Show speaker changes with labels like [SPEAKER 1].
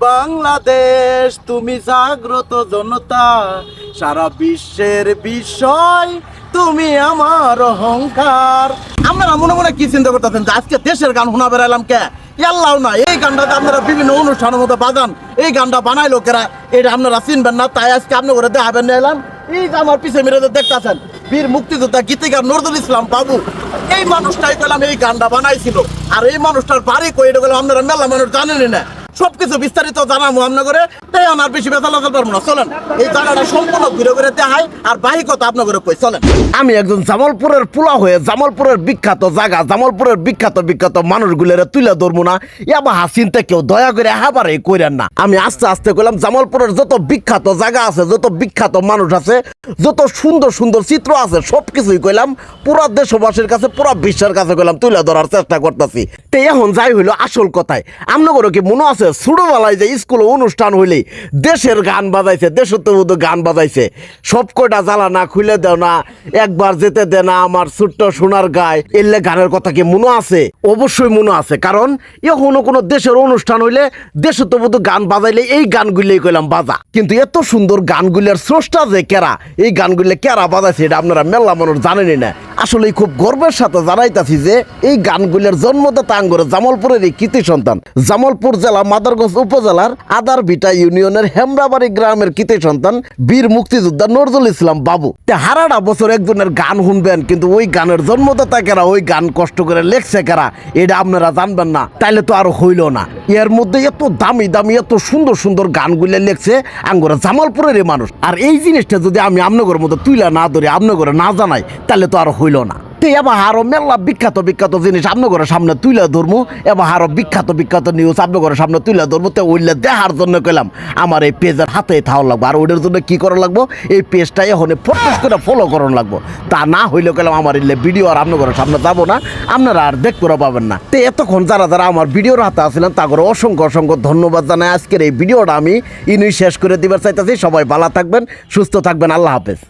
[SPEAKER 1] বাংলাদেশ তুমি জাগ্রত জনতা, সারা বিশ্বের বিষয় তুমি আমার অহংকার। আপনারা মনে মনে কি চিন্তা করতেছেন যে আজকে দেশের গান শোনা বেড়াইলাম কে? আল্লাহ না, এই গানটাতে আপনারা বিভিন্ন অনুষ্ঠানের মধ্যে বাজান, এই গানটা বানাই লোকেরা, এটা আপনারা চিনবেন না, তাই আজকে আপনি করে দেখাবেন না এলাম। এই যে আমার পিছিয়ে মেরে দেখতেছেন বীর মুক্তিযোদ্ধা গীতিকার নজরুল ইসলাম বাবু, এই মানুষটাই গেলাম এই গানটা বানাইছিল। আর এই মানুষটার বাড়ি কই এটা গেলাম আপনারা মেলা মানুষ জানেনই না। সবকিছু বিস্তারিত জানাবো আপনার করে, তাই আর বেশি বেতালাতে পারবো না। চলেন এই জায়গাটা সম্পূর্ণ ঘুরে ঘুরে দেখাই আর বাহি কথা আপনার করে কই। চলেন, আমি একজন জামালপুরের পোলা হয়ে জামালপুরের বিখ্যাত জায়গা, জামালপুরের বিখ্যাত বিখ্যাত মানুষগুলোর তুলে ধরবো না, এবার হাসিনতে কেউ দয়া করে হাবারে কইরেন না। আমি আস্তে আস্তে কইলাম জামালপুরের যত বিখ্যাত জায়গা আছে, যত বিখ্যাত মানুষ আছে, যত সুন্দর সুন্দর চিত্র আছে, সবকিছুই কইলাম পুরা দেশবাসীর কাছে, পুরা বিশ্বের কাছে কইলাম তুলে ধরার চেষ্টা করতেছি। তো এখন যাই হইলো আসল কথায়, আপনার কি মনে আছে ছোটবেলায় যে স্কুলে অনুষ্ঠান হইলে দেশের গান বাজাইছে, দেশত্ববোধক গান বাজাইছে, সব কয়টা জ্বালা না খুলে দেও না, একবার যেতে দে না আমার ছোট্ট সোনার গায়ে, এলে গানের কথা কি মনে আছে? অবশ্যই মনে আছে, কারণ এখনো কোনো দেশের অনুষ্ঠান হইলে দেশত্ববোধক গান বাজাইলে এই গানগুলি কইলাম বাজা। কিন্তু এত সুন্দর গানগুলির স্রষ্টা যে কেরা, এই গানগুলি কেরা বাজাইছে এটা আপনারা মেলা মানুষ জানেনই না। আসলে খুব গর্বের সাথে জানাইতাছি যে এই গানগুলির জন্মদাতা আঙ্গরে জামালপুরের এই কৃতি সন্তান, জামালপুর জেলা মাদারগঞ্জ উপজেলার আদারভিটা ইউনিয়নের হেমরাবাড়ি গ্রামের কৃতি সন্তান বীর মুক্তিযোদ্ধা নজরুল ইসলাম বাবু। হারাটা বছর একজনের গান শুনবেন, কিন্তু ওই গানের জন্মদাতা কেরা, ওই গান কষ্ট করে লেখছে কেরা, এটা আপনারা জানবেন না, তাইলে তো আর হইল না। এর মধ্যে এত দামি দামি এত সুন্দর সুন্দর গানগুলো লেখছে আঙ্গরে জামালপুরের এই মানুষ। আর এই জিনিসটা যদি আমি আপনাদের মতো তুইলা না ধরে আপনাদের না জানাই, তাহলে তো আর হইল না। এবার আরো মেলা বিখ্যাত বিখ্যাত জিনিস আপনাদের সামনে তুলে ধরবো, এবার আরো বিখ্যাত বিখ্যাত নিউজ আপনাদের সামনে তুলে ধরবো। তো ওইলে দেখার জন্য কইলাম আমার এই পেজের হাতে থাওয়া লাগবো। আর ওইটার জন্য কি করা লাগবো, এই পেজটা এখন ফটোস করে ফলো করানো লাগবো। তা না হইলে কইলাম আমার এলে ভিডিও আর আপনাদের সামনে যাবো না, আপনারা আর দেখতে পাবেন না। তো এতক্ষণ যারা যারা আমার ভিডিওর হাতে আসছিলেন তাদের অসংখ্য অসংখ্য ধন্যবাদ জানাই। আজকের এই ভিডিওটা আমি শেষ করে দিবার চাইতেছি। সবাই ভালো থাকবেন, সুস্থ থাকবেন, আল্লাহ হাফেজ।